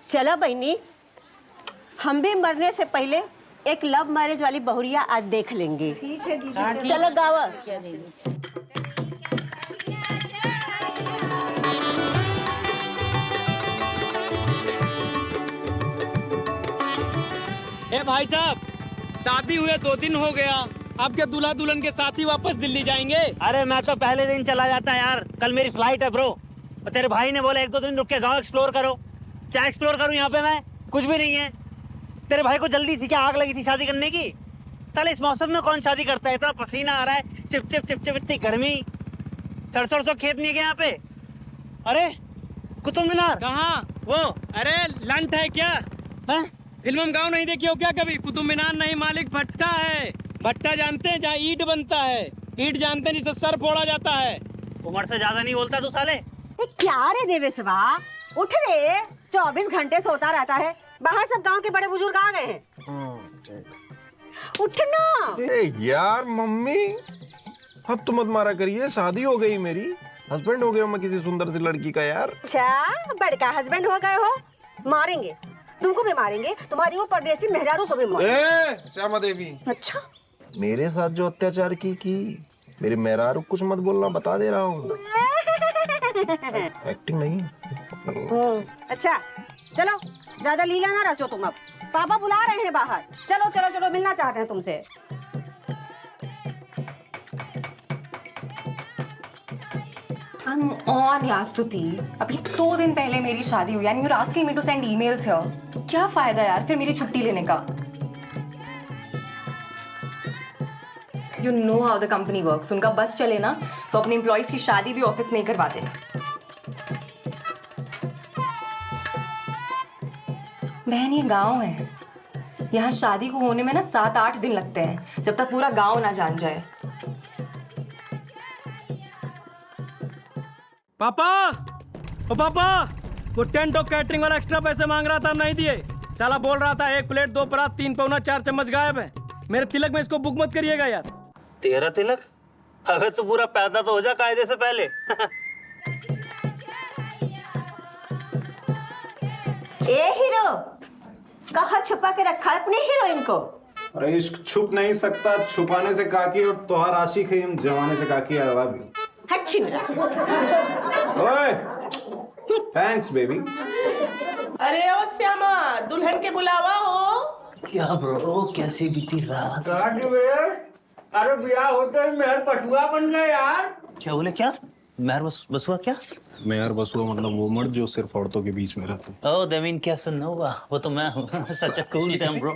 चलो बहनी, हम भी मरने से पहले एक लव मैरिज वाली बहुरिया आज देख लेंगे। ठीक है दीदी। चलो गावा। ए भाई साहब, शादी हुए 2 दिन हो गया, अब क्या दूल्हा दुल्हन के साथ ही वापस दिल्ली जाएंगे? अरे मैं तो पहले दिन चला जाता यार, कल मेरी फ्लाइट है ब्रो। और तेरे भाई ने बोला 1-2 दिन रुक के गाँव एक्सप्लोर करो। क्या एक्सप्लोर करूँ यहाँ पे मैं? कुछ भी नहीं है। तेरे भाई को जल्दी थी क्या, आग लगी थी शादी करने की? साले इस मौसम में कौन शादी करता है? इतना पसीना आ रहा है, चिप चिप चिप चिप, इतनी गर्मी। सरसों खेत नहीं है क्या यहाँ पे? अरे कुतुब मीनार कहाँ? वो। अरे लंट है क्या? है? फिल्म गाँव नहीं देखी हो क्या कभी? कुतुब मीनार नहीं मालिक, भट्टा है। भट्टा जानते हैं, जहाँ ईंट बनता है। ईंट जानते हैं जिससे सर फोड़ा जाता है। उम्र से ज्यादा नहीं बोलता तू साले। क्या रे देवेशवा, उठ रे, 24 घंटे सोता रहता है। बाहर सब गांव के बड़े बुजुर्ग आ गए हैं। उठना। ए यार मम्मी, अब तो मत मारा करिए, शादी हो गई मेरी, हस्बैंड हो गया मैं किसी सुंदर सी लड़की का यार। अच्छा, बड़का हस्बैंड हो गए हो? मारेंगे, तुमको भी मारेंगे, तुम्हारी वो परदेसी मेहरारू को भी मारेंगे। श्यामा देवी, अच्छा, मेरे साथ जो अत्याचार की मेरे मेहरारू, कुछ मत बोलना, बता दे रहा हूँ। एक्टिंग नहीं। अच्छा चलो, ज्यादा लीला ना रचो तुम। अब पापा बुला रहे हैं बाहर। चलो चलो चलो, मिलना चाहते हैं तुमसे। Come on यार स्तुति, अभी 2 दिन पहले मेरी शादी हुई and you're asking me to send emails here. तो क्या फायदा यार फिर मेरी छुट्टी लेने का? You know how the company works. उनका बस चले ना तो अपने एम्प्लॉइज की शादी भी ऑफिस में ही करवाते हैं। बहन ये गांव है, यहाँ शादी को होने में ना 7-8 दिन लगते हैं, जब तक पूरा गांव ना जान जाए। पापा, ओ पापा, वो टेंट और कैटरिंग वाला एक्स्ट्रा पैसे मांग रहा था, नहीं दिए। साला बोल रहा था 1 प्लेट 2 परात 3 पौना 4 चम्मच गायब है। मेरे तिलक में इसको बुक मत करिएगा यार। तेरा तिलक? अबे तू पूरा पैदा तो हो जा कायदे से पहले। ए हीरो, कहाँ छुपा के रखा है अपनी हीरोइन को? अरे इश्क छुप नहीं सकता, छुपाने से काकी और तोहार आशिक है, हम जमाने से काकी। I love you. अच्छी ओए, थैंक्स बेबी। अरे ओ श्यामा, दुल्हन के बुलावा हो। क्या ब्रो, कैसी बीती रात? अरे ब्याह होते ही मेहर बसुआ बन गए यार। क्या बोले? क्या मेहर बसुआ? क्या मेहर बसुआ मतलब वो मर्द जो सिर्फ औरतों के बीच में रहता है। ओह देवीन, क्या सुनना हुआ? वो तो मैं हूँ। सच कूल डैम ब्रो।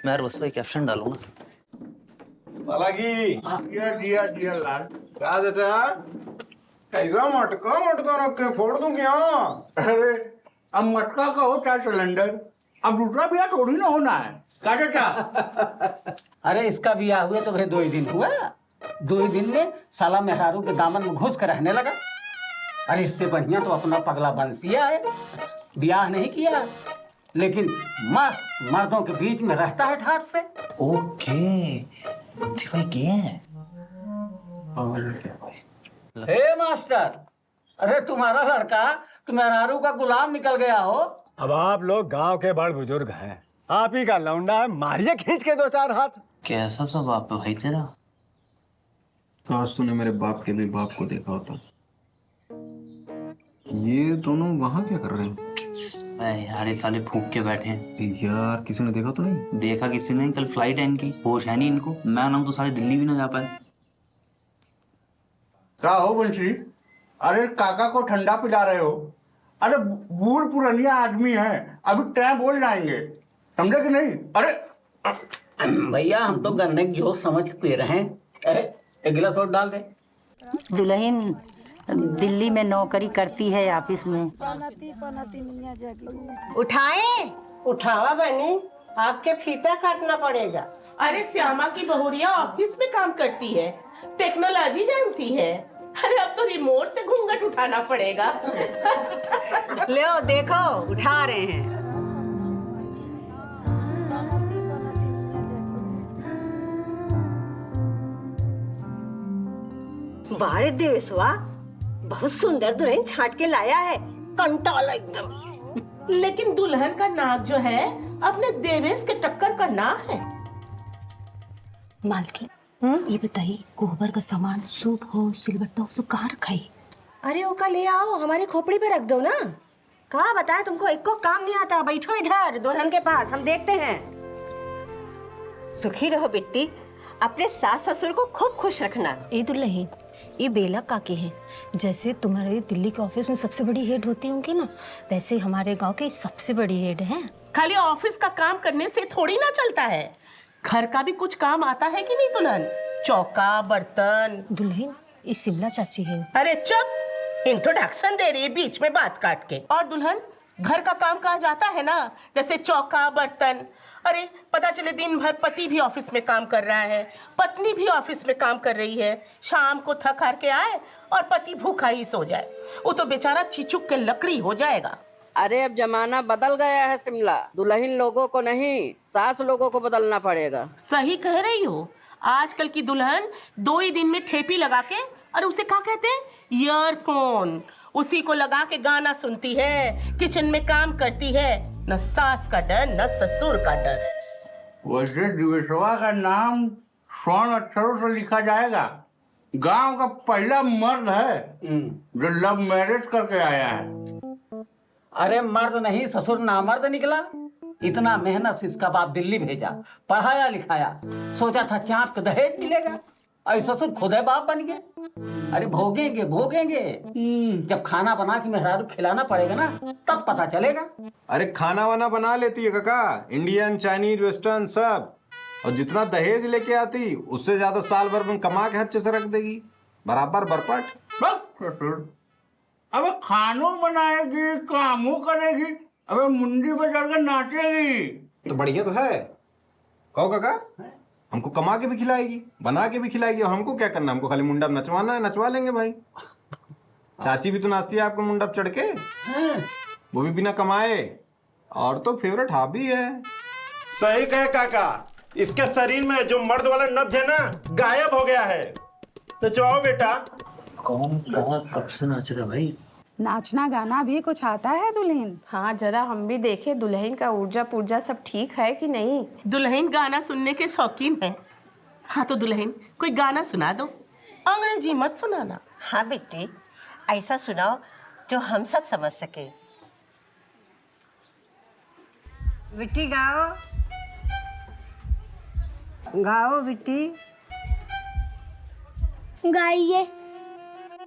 मेहर बसुआ कैप्शन डालूंगा। डियर लाल। क्या चाचा, कैसा मटका रख के फोड़ दूं क्या? अरे अब मटका का हो चाहे सिलेंडर, अब दूसरा ब्याह थोड़ी ना होना है। क्या चाचा? अरे इसका ब्याह हुए तो भाई 2 ही दिन हुआ, 2 ही दिन में साला मेहरारू के दामन में घुस कर रहने लगा। अरे इससे बढ़िया तो अपना पगला बंसिया है, ब्याह नहीं किया लेकिन मस्त मर्दों के बीच में रहता है ठाट से। ओके, भाई किए हैं। हे मास्टर, अरे तुम्हारा लड़का तो मेहरारू का गुलाम निकल गया हो। अब आप लोग गांव के बड़ बुजुर्ग हैं, आप ही का लौंडा है, मारिए खींच के 2-4 हाथ। कैसा सा बाप है भाई तेरा? काश तूने मेरे बाप के भी बाप को देखा होता। ये दोनों वहाँ क्या कर रहे हैं? यार ये साले फूक के बैठे हैं यार, किसी ने देखा तो नहीं? देखा किसी ने? कल फ्लाइट है इनकी, होश है नहीं इनको। मैं ना तो सारे दिल्ली भी ना जा पाए। क्या हो बंशी? अरे काका को ठंडा पिला रहे हो? अरे बूढ़ पुरानिया आदमी है, अभी टाइम बोल जाएंगे, समझे कि नहीं? अरे भैया हम तो गन्ने की जोश समझ के पी रहे हैं। एक गिलास और डाल दे। दुल्हन दिल्ली में नौकरी करती है ऑफिस में। उठाएं? उठावा बहनी, आपके फीता काटना पड़ेगा। अरे श्यामा की बहुरिया ऑफिस में काम करती है, टेक्नोलॉजी जानती है। अरे अब तो रिमोट से घूंघट उठाना पड़ेगा। ले देखो, उठा रहे हैं। बारे देवेशवा, बहुत सुंदर दुल्हन छांट के लाया है, कंटाला एकदम। लेकिन दुल्हन का नाक जो है अपने देवेश के टक्कर का ना है। मालकिन ये बताइए, गोबर का सामान सूप हो सिलबट्टा हो सब कहाँ रखा है? अरे ओका ले आओ, हमारी खोपड़ी पे रख दो ना। कहा बताए तुमको, एक को काम नहीं आता। बैठो इधर दुल्हन के पास, हम देखते हैं। सुखी रहो बेटी, अपने सास ससुर को खूब खुश रखना। ए दुल्हन, ये बेला काकी हैं। जैसे तुम्हारे दिल्ली के ऑफिस में सबसे बड़ी हेड होती होंगी ना, वैसे हमारे गांव की सबसे बड़ी हेड हैं। खाली ऑफिस का काम करने से थोड़ी ना चलता है, घर का भी कुछ काम आता है कि नहीं दुल्हन? चौका बर्तन। दुल्हन, ये शिमला चाची है। अरे चुप, इंट्रोडक्शन दे रही है बीच में बात काट के। और दुल्हन, घर का काम कहा जाता है ना, जैसे चौका बर्तन। अरे पता चले दिन भर पति भी ऑफिस में काम कर रहा है, पत्नी भी ऑफिस में काम कर रही है, शाम को थक हार के आए और पति भूखा ही सो जाए, वो तो बेचारा चिचुक के लकड़ी हो जाएगा। अरे अब जमाना बदल गया है सिमला, दुल्हन लोगों को नहीं सास लोगों को बदलना पड़ेगा। सही कह रही हो, आजकल की दुल्हन 2 ही दिन में ठेपी लगा के, और उसे क्या कहते हैं, ईयरफोन, उसी को लगा के गाना सुनती है, किचन में काम करती है। न सास का डर न ससुर का डर। वैसे दिवेशवा का नाम स्वर्ण अक्षरों से लिखा जाएगा। गांव का पहला मर्द है जो लव मैरिज करके आया है। अरे मर्द नहीं, ससुर नामर्द निकला। इतना मेहनत से इसका बाप दिल्ली भेजा, पढ़ाया लिखाया, सोचा था चाँप का दहेज मिलेगा, और ससुर खुद है बाप बन गए। अरे भोगेंगे भोगेंगे, जब खाना बना के मेहरारू खिलाना पड़ेगा ना, तब पता चलेगा। अरे खाना वाना बना लेती है काका, इंडियन चाइनीज वेस्टर्न सब। और जितना दहेज लेके आती उससे ज्यादा साल भर में कमा के अच्छे से रख देगी, बराबर बरपट। अबे खानों बनाएगी, कामों करेगी, अबे मुंडी पे चढ़कर नाचेगी। तो बढ़िया तो है। कहो काका, हमको कमा के भी खिलाएगी, बना के भी खिलाएगी, और हमको क्या करना, हमको खाली मुंडा नचवाना है, नचवा लेंगे भाई। चाची भी तो नाचती है आपको मुंडा चढ़ के, वो भी बिना कमाए, और तो फेवरेट हॉबी है। सही कहे काका, इसके शरीर में जो मर्द वाला नब्ज है ना, गायब हो गया है। नचवाओ बेटा। कौन कहाँ कब से नाच रहा भाई? नाचना गाना भी कुछ आता है दुल्हन? हाँ, जरा हम भी देखे दुल्हन का ऊर्जा पुर्जा सब ठीक है कि नहीं। दुल्हन गाना सुनने के शौकीन है। हाँ तो दुल्हन, कोई गाना सुना दो, अंग्रेजी मत सुनाना। हाँ बेटी, ऐसा सुनाओ जो हम सब समझ सके। बेटी गाओ गाओ बेटी। गाइए।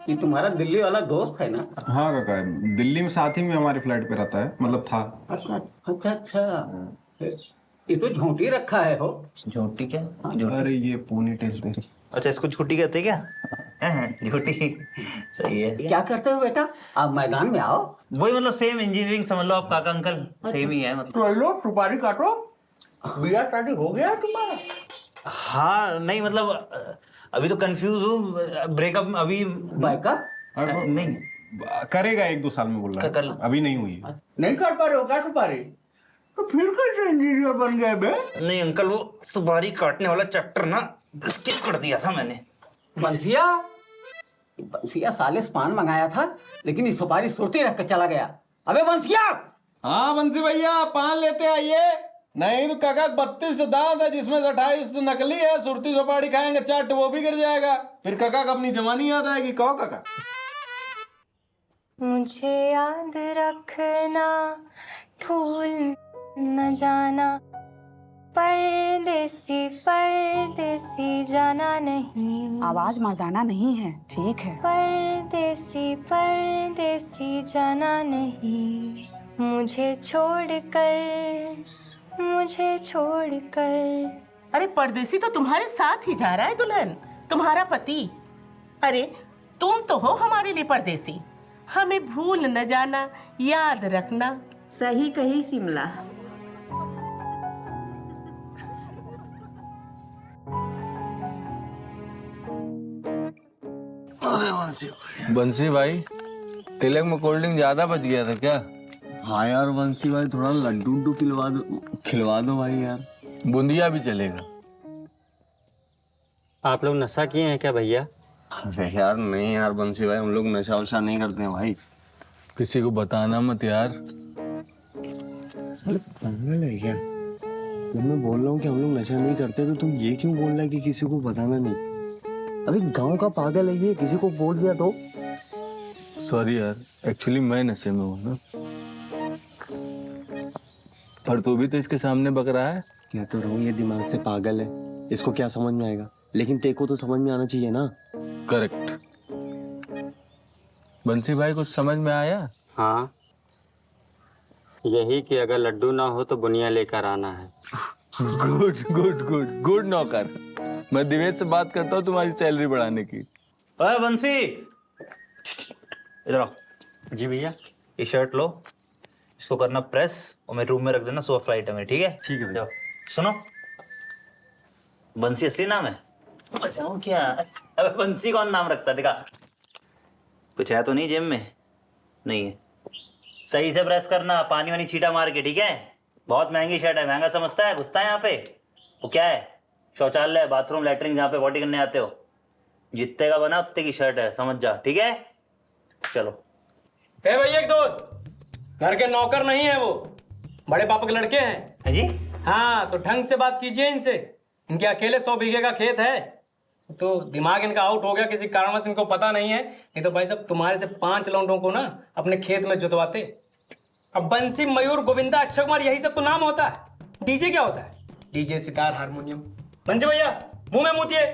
ये तुम्हारा दिल्ली वाला दोस्त है ना? हाँ काका, दिल्ली में साथ ही में हमारे फ्लैट पे रहता है, मतलब था। अच्छा अच्छा अच्छा, ये तो झोंटी रखा है हो। झोटी क्या? अरे ये पूनी टेल तेरी। अच्छा, इसको झोटी कहते क्या? झोटी सही है। क्या करते हो बेटा? आप मैदान में आओ। वही मतलब सेम इंजीनियरिंग समझ लो आप काका अंकल, सेम ही है मतलब। तो लो सुपारी काटो, बिया शादी हो गया तुम्हारा? हाँ नहीं मतलब अभी तो कंफ्यूज हूँ, ब्रेकअप अभी। बैकअप? नहीं करेगा 1-2 साल में बोल रहा है, अभी नहीं हुई है। नहीं कर पा रहे हो क्या सुपारी? तो फिर कैसे इंजीनियर बन गए बे? नहीं अंकल, वो सुपारी काटने वाला चैप्टर ना स्किप कर दिया था मैंने। बंसिया, बंसिया सालिस पान मंगाया था, लेकिन ये सुपारी सुरती रख के चला गया। अबे बंसिया! हाँ बंसी भैया, पान लेते आइए। नहीं तो काका 32 दांत है, जिसमें से 28 नकली है। सुरती सुपारी खाएंगे चट, वो भी गिर जाएगा, फिर काका को अपनी जवानी याद आएगी। कहो काका। मुझे याद रखना, भूल न जाना, परदेसी परदेसी जाना नहीं। आवाज मर्दाना नहीं है, ठीक है। परदेसी परदेसी जाना नहीं, मुझे छोड़कर, मुझे छोड़कर। अरे परदेसी तो तुम्हारे साथ ही जा रहा है दुल्हन, तुम्हारा पति। अरे तुम तो हो हमारे लिए परदेसी, हमें भूल न जाना, याद रखना। सही कही शिमला। बंसी भाई, तिलक में कोल्ड ड्रिंक ज्यादा बच गया था क्या? हाँ यार बंसी भाई, थोड़ा लड्डू उड्डू खिलवा दो भाई यार। बूंदिया भी चलेगा। आप लोग नशा किए हैं क्या भैया? अरे यार नहीं यार बंसी भाई, हम लोग नशा वशा नहीं करते हैं भाई। किसी को बताना मत यार। साले पागल है क्या? जब मैं बोल रहा हूँ कि हम लोग नशा नहीं करते तो तुम ये क्यों बोल रहा है कि किसी को बताना नहीं? अभी गांव का पागल है ये, किसी को बोल दिया तो? सॉरी यार, एक्चुअली मैं नशे में हूँ ना। पर तू भी तो इसके सामने बक रहा है। क्या तो रहा हूँ, ये दिमाग से पागल है, इसको क्या समझ में आएगा? लेकिन तेरे को तो समझ में आना चाहिए ना। करेक्ट। बंसी भाई कुछ समझ में आया? हाँ, यही कि अगर लड्डू ना हो तो बुनिया लेकर आना है। गुड गुड गुड गुड नौकर। मैं दिवेश से बात करता हूँ तुम्हारी सैलरी बढ़ाने की। ओए बंसी, इधर आओ। जी भैया, ये शर्ट लो, इसको करना प्रेस और मेरे रूम में रख देना, सुबह फ्लाइट है मेरी, ठीक है? ठीक है भैया। सुनो, बंसी असली नाम है? बचाऊं क्या? अबे बंसी कौन नाम रखता है? दिखा, कुछ है तो नहीं जेब में? नहीं है। सही से प्रेस करना, पानी वानी छीटा मार के, ठीक है? बहुत महंगी शर्ट है, महंगा समझता है? घुसता है यहाँ पे? वो क्या है? शौचालय, बाथरूम, लैट्रिन जहाँ पे पॉटी करने आते हो। जितने का बना उतने की शर्ट है, समझ जा, ठीक है? चलो। ए भाई, एक दोस्त, घर के नौकर नहीं है वो, बड़े पापा के लड़के हैं। है जी? हाँ, तो ढंग से बात कीजिए इनसे। इनके अकेले 100 बीघे का खेत है, तो दिमाग इनका आउट हो गया किसी कारणवश, इनको पता नहीं है। नहीं तो भाई साहब तुम्हारे से 5 लौंडों को ना अपने खेत में जुतवाते। अब बंसी, मयूर, गोविंदा, अक्षय कुमार, यही सब तो नाम होता है। डीजे क्या होता है? DJ, sitar, harmonium. बंसी भैया, मुंह में मुतिए,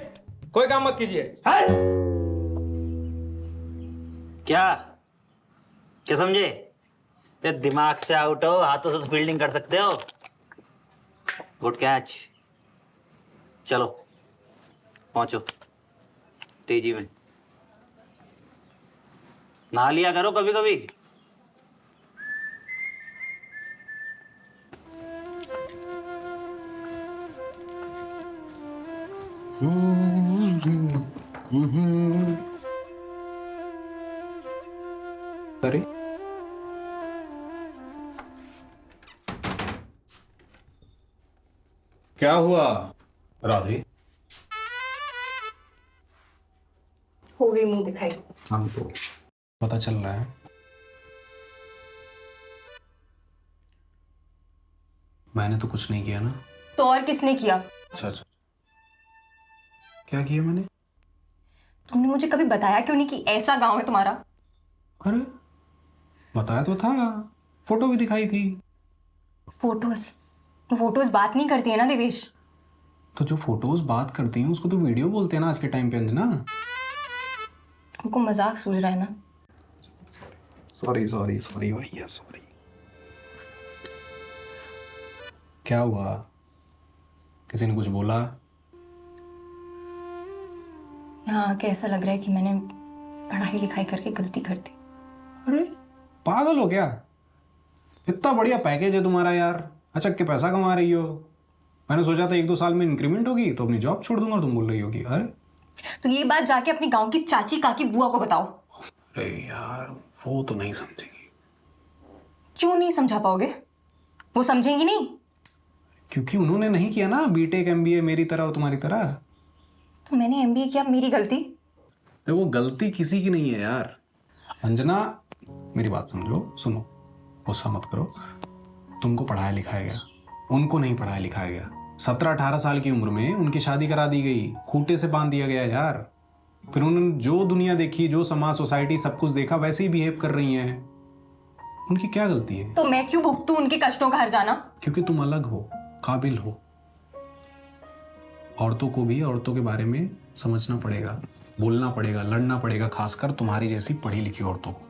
कोई काम मत कीजिए। क्या क्या समझे? ये दिमाग से आउट हो, हाथों से तो फील्डिंग कर सकते हो। Good catch. चलो पहुंचो तेजी में। नहा लिया करो कभी कभी। अरे क्या हुआ राधे? हो गई मुंह दिखाई। हाँ तो पता चल रहा है। मैंने तो कुछ नहीं किया ना। तो और किसने किया? अच्छा अच्छा, क्या किया मैंने? तुमने मुझे कभी बताया क्यों नहीं कि ऐसा गांव है तुम्हारा? अरे बताया तो था, फोटो भी दिखाई थी। फोटोज फोटोज बात नहीं करती है ना देवेश। तो जो फोटोज बात करती हैं उसको तो वीडियो बोलते हैं ना आज के टाइम पे, अंजना। तुमको मजाक सूझ रहा है ना? सॉरी सॉरी सॉरी भैया, सॉरी। क्या हुआ? किसी ने कुछ बोला? यहाँ आके ऐसा लग रहा है कि मैंने पढ़ाई लिखाई करके गलती कर दी। अरे पागल हो क्या? इतना बढ़िया पैकेज है तुम्हारा यार, अचक के पैसा कमा रही हो। मैंने सोचा था 1-2 साल में इंक्रीमेंट होगी तो अपनी जॉब छोड़ दूंगा, और तुम बोल रही हो कि अरे। तो ये बात जाके अपनी गांव की चाची काकी बुआ को बताओ। अरे यार वो तो नहीं समझेगी। क्यों नहीं समझा पाओगे? वो समझेंगी नहीं? क्योंकि उन्होंने नहीं किया ना बीटेक MBA मेरी तरह और तुम्हारी तरह। तो मैंने MBA किया, मेरी गलती? तो वो गलती किसी की नहीं है यार। अंजना मेरी बात समझो, सुनो, गुस्सा मत करो। तुमको पढ़ाया लिखाया गया, उनको नहीं पढ़ाया लिखाया गया। 17-18 साल की उम्र में उनकी शादी करा दी गई, खूंटे से बांध दिया गया यार। फिर उन्होंने जो दुनिया देखी, जो समाज सोसाइटी सब कुछ देखा, वैसे ही बिहेव कर रही हैं। उनकी क्या गलती है? तो मैं क्यों भुगतूं उनके कष्टों का हर्जाना? क्योंकि तुम अलग हो, काबिल हो। औरतों को भी औरतों के बारे में समझना पड़ेगा, बोलना पड़ेगा, लड़ना पड़ेगा, खासकर तुम्हारी जैसी पढ़ी लिखी औरतों को।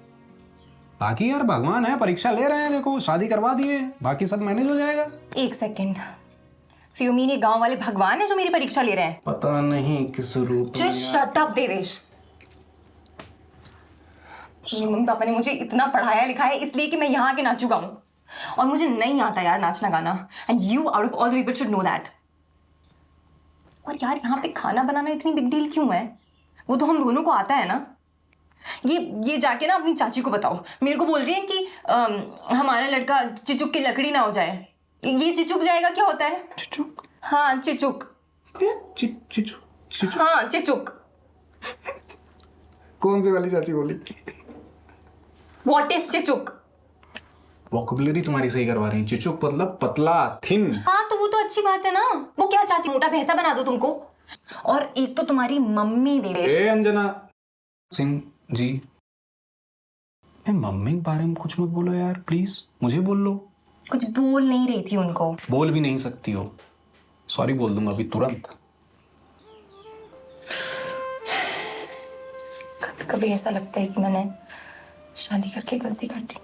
बाकी यार भगवान है, परीक्षा ले रहे हैं, देखो शादी करवा दिए, बाकी सब मैनेज हो जाएगा। एक सेकेंड, सो यू मीन ये गांव वाले भगवान है जो मेरी परीक्षा ले रहे हैं? पता नहीं किस रूप में। Just shut up Devesh. मेरे मम्मी पापा ने मुझे इतना पढ़ाया लिखाया इसलिए कि मैं यहाँ आके नाचू गाऊं, और मुझे नहीं आता यार नाचना गाना। And you out of all the people should know that. और यार यहाँ पे खाना बनाना इतनी बिग डील क्यों है? वो तो हम दोनों को आता है ना। ये जाके ना अपनी चाची को बताओ। मेरे को बोल रही है कि हमारा लड़का चिचुक की लकड़ी ना हो जाए। ये चिचुक जाएगा क्या होता है? चिचुक? हाँ चिचुक। चिचुक? हाँ चिचुक। कौन सी वाली चाची बोली? What is चिचुक? वोकेबुलरी तुम्हारी सही करवा रही हैं। चिचुक मतलब पतला, थिन। हाँ तो वो तो अच्छी बात है ना। वो क्या चाहती, मोटा भैंसा बना दो तुमको? और एक तो तुम्हारी मम्मी देवेश। ए अंजना सिंह जी, मम्मी के बारे में कुछ मत बोलो यार प्लीज, मुझे बोल लो। कुछ बोल नहीं रही थी उनको। बोल भी नहीं सकती हो। सॉरी बोल दूंगा अभी तुरंत। कभी कभी ऐसा लगता है कि मैंने शादी करके गलती कर दी।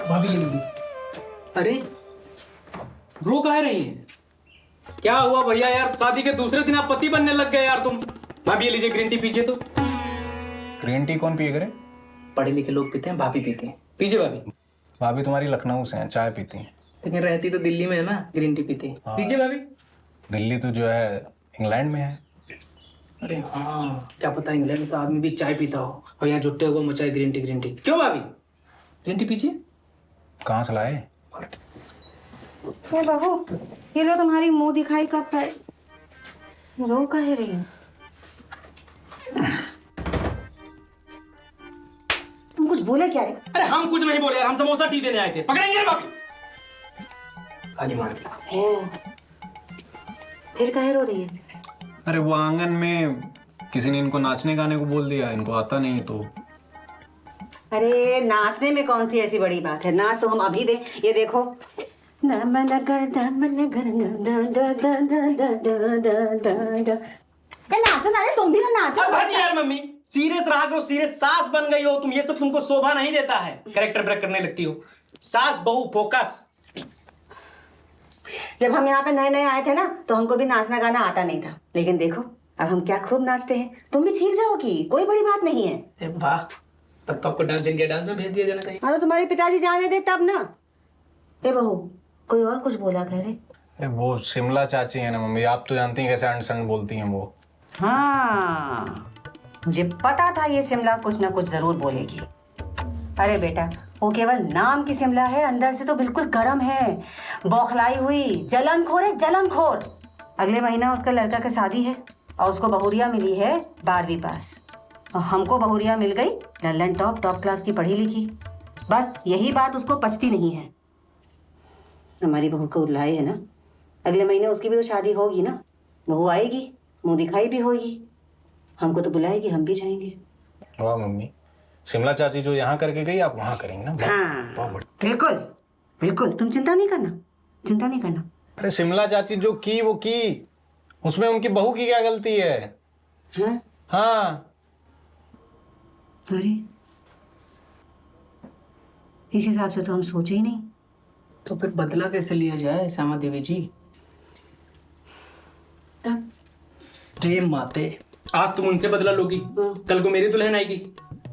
भाभी ये लीजिए। अरे रो काहे रही है? क्या हुआ भैया यार, शादी के दूसरे दिन आप पति बनने लग गए यार तुम। भाभी ये लीजिए ग्रीन टी पीजिए। तो ग्रीन टी कौन पिए करे? पढ़े लिखे लोग पीते हैं, भाभी पीती हैं। पीजिए भाभी। भाभी तुम्हारी लखनऊ से हैं, चाय पीती हैं। लेकिन रहती तो दिल्ली में है ना, ग्रीन टी पीती है। पीजिए भाभी। दिल्ली तो जो है इंग्लैंड में है। अरे हाँ, क्या पता इंग्लैंड में तो आदमी भी चाय पीता हो और यहाँ जुट्टे हुए मचाए ग्रीन टी। ग्रीन टी क्यों भाभी? ग्रीन टी पीजिए। कहाँ से लाए? ए बहू, ये लो तुम्हारी मुंह दिखाई कप है। रो काहे रही हो? तुम कुछ बोले क्या रे? अरे हम कुछ नहीं बोले यार, हम समोसा टी देने आए थे। पकड़ेंगे भाभी। काली मार फिर काहे रो रही है? अरे वो आंगन में किसी ने इनको नाचने गाने को बोल दिया, इनको आता नहीं तो। अरे नाचने में कौन सी ऐसी बड़ी बात है, नाच तो हम अभी दे। ये देखो, नाचो ना रे, तुम भी ना नाचो। अब यार मम्मी सीरियस रहा करो, सीरियस। सास बन गई हो तुम, ये सब तुमको शोभा नहीं देता है। कैरेक्टर ब्रेक करने लगती हो। सास बहू फोकस। जब हम यहाँ पे नए नए आए थे ना तो हमको भी नाचना गाना आता नहीं था, लेकिन देखो अब हम क्या खूब नाचते हैं। तुम भी सीख जाओगी, कोई बड़ी बात नहीं है। वाह, तब तो आपको डांस इंडिया डांस में भेज दिया जाना चाहिए। हाँ तो तुम्हारे पिताजी जाने दे तब ना। ए बहू, कोई और कुछ बोला कह रहे? अरे वो शिमला चाची है ना मम्मी, आप तो जानती हैं कैसे अंड बोलती हैं वो। हाँ, मुझे पता था ये शिमला कुछ ना कुछ जरूर बोलेगी। अरे बेटा, वो केवल नाम की शिमला है, अंदर से तो बिल्कुल गर्म है, बौखलाई हुई, जलनखोर है, जलनखोर। अगले महीना उसका लड़का की शादी है और उसको बहुरिया मिली है 12वीं पास, और हमको बहुरिया मिल गई लल्लन टॉप क्लास की पढ़ी लिखी। बस यही बात उसको पचती नहीं है। हमारी बहू को उल्लाई है ना, अगले महीने उसकी भी तो शादी होगी ना। बहू आएगी, मुंह दिखाई भी होगी, हमको तो बुलाएगी, हम भी जाएंगे। वाह मम्मी, शिमला चाची जो यहाँ करके गई आप वहाँ करेंगे ना। हाँ बहुत बिल्कुल बिल्कुल, तुम चिंता नहीं करना, चिंता नहीं करना। अरे शिमला चाची जो की वो की, उसमें उनकी बहू की क्या गलती है? हाँ? हाँ। अरे इस हिसाब से तो हम सोचे ही नहीं। तो फिर बदला कैसे लिया जाए श्यामा देवी जी? प्रेम माते, आज तुम उनसे बदला लोगी, कल को मेरी दुल्हन आएगी,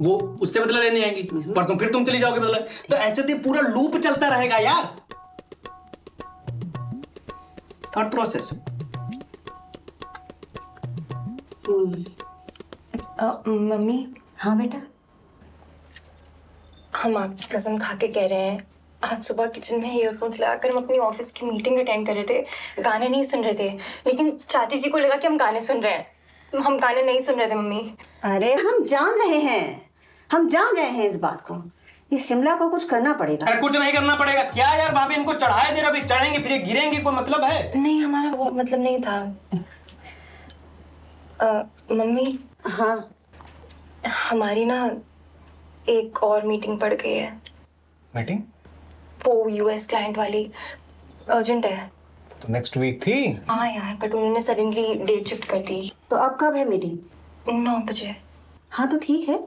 वो उससे बदला लेने आएंगी, परसों फिर तुम चली जाओगे बदला। तो ऐसे तो पूरा लूप चलता रहेगा यार। Thought process. मम्मी। हाँ बेटा। हम आपकी कसम खा के कह रहे हैं, आज सुबह किचन में ईयरफोन्स लगाकर हम अपनी ऑफिस की मीटिंग अटेंड कर रहे थे, गाने नहीं सुन रहे थे, लेकिन चाची जी को लगा कि हम गाने सुन रहे हैं। हम गाने नहीं सुन रहे थे मम्मी। अरे हम जान रहे हैं, हम जान रहे हैं इस बात को। इस शिमला को कुछ करना पड़ेगा। अरे कुछ नहीं करना पड़ेगा क्या यार, भाभी इनको चढ़ाए दे रहे, चढ़ेंगे फिर गिरेंगे, कोई मतलब है? नहीं, हमारा वो मतलब नहीं था। मम्मी। हाँ, हमारी ना एक और मीटिंग पड़ गई है। मीटिंग? वो यूएस क्लाइंट वाली, अर्जेंट है। तो नेक्स्ट वीक थी। हाँ यार, बट उन्होंने सडनली डेट शिफ्ट कर दी। तो अब कब है मीटिंग? 9 बजे। हाँ तो ठीक है,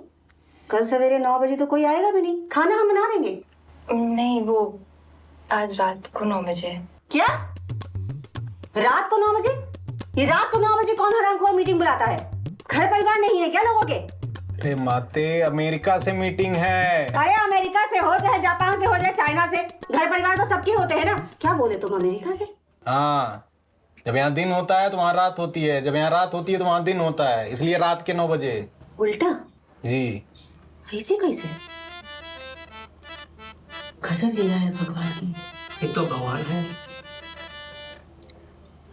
कल सवेरे 9 बजे तो कोई आएगा भी नहीं, खाना हम बना देंगे। नहीं, वो आज रात को 9 बजे। क्या रात को 9 बजे? ये रात को 9 बजे कौन हरामखोर मीटिंग बुलाता है? घर परिवार नहीं है क्या लोगों के? अरे माते, अमेरिका से मीटिंग है। अरे अमेरिका से हो चाहे जापान से हो चाहे चाइना से, घर परिवार तो सबके होते हैं ना। क्या बोले तुम, अमेरिका से? हाँ, जब यहाँ दिन होता है तो वहाँ रात होती है, जब यहाँ रात होती है तो वहाँ दिन होता है, इसलिए रात के 9 बजे। उल्टा? जी। ऐसे कैसे? गजब लीला है भगवान की। ये तो भगवान है।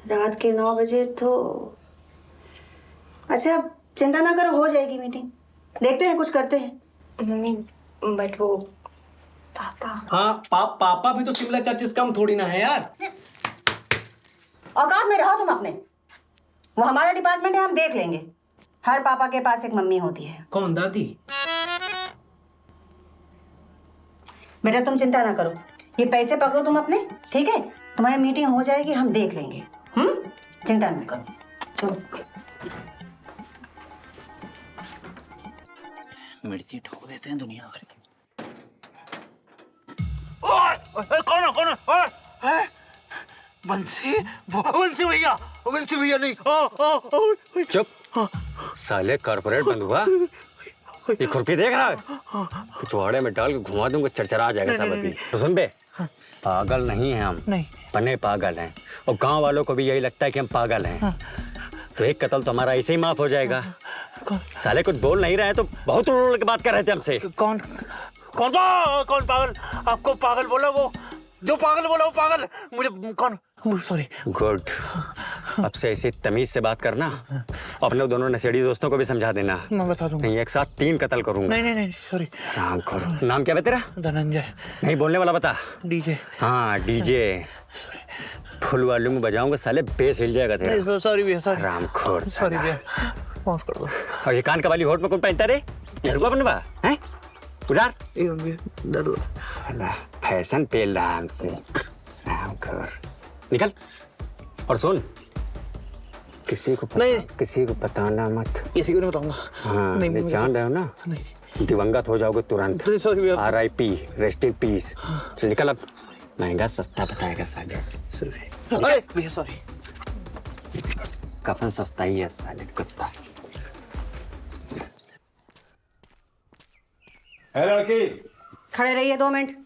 रात के 9 बजे तो अच्छा, चिंता ना करो, हो जाएगी मीटिंग। देखते हैं कुछ करते हैं। मम्मी बट वो पापा। हाँ पापा भी तो शिमला चाची से कम थोड़ी ना है यार। औकात में रहो तुम अपने। वो हमारा डिपार्टमेंट है, हम देख लेंगे। हर पापा के पास एक मम्मी होती है। कौन, दादी? बेटा तुम चिंता ना करो, ये पैसे पकड़ो तुम अपने, ठीक है? तुम्हारी मीटिंग हो जाएगी, हम देख लेंगे। चिंता ना करो, चलो। मिर्ची ठोक देते हैं दुनिया भर की। कौन है? बंसी भैया नहीं। चुप साले, कॉर्पोरेट बंद हुआ। ये खुरपी देख रहा है? पिछवाड़े में डाल के घुमा दूंगा, चरचरा जाएगा सब अभी। तो सुन बे, पागल नहीं है हम, नहीं पने पागल हैं। और गांव वालों को भी यही लगता है कि हम पागल हैं। तो एक कत्ल तो हमारा ऐसे ही माफ हो जाएगा। साले कुछ बोल नहीं रहे तो बहुत उड़ के बात कर रहे थे हमसे। कौन पागल? आपको पागल बोला? वो जो पागल बोला वो पागल? मुझे कौन? सॉरी। गुड, अब से ऐसे तमीज से बात करना। अपने दोनों नशेड़ी दोस्तों को भी समझा देना। मैं बता दूंगा। नहीं, एक साथ 3 कत्ल करूंगा। नहीं सॉरी। राम करो। नाम क्या है तेरा? धनंजय। नहीं बोलने वाला बता। डीजे। हाँ डीजे। फुल वालों में बजाऊंगा, साले बेस हिल जाएगा तेरा। सॉरी भैया, सॉरी। राम खोर। सॉरी भैया, माफ कर दो। और ये कान का वाली होठ में कौन पहनता रे? लड़का बनवा हैं? उधार साला फैशन पेल रहा हमसे। राम खोर, निकल। और सुन, किसी को बताना मत। किसी को नहीं बताऊंगा। हाँ, नहीं जान रहे हो ना? नहीं। दिवंगत हो जाओगे तुरंत। सॉरी भैया। RIP, rest in peace. चल निकल अब। महंगा सस्ता बताएगा साले। अरे भैया सॉरी। कफन सस्ता ही है साले कुत्ता। है लड़की, खड़े रहिए 2 मिनट।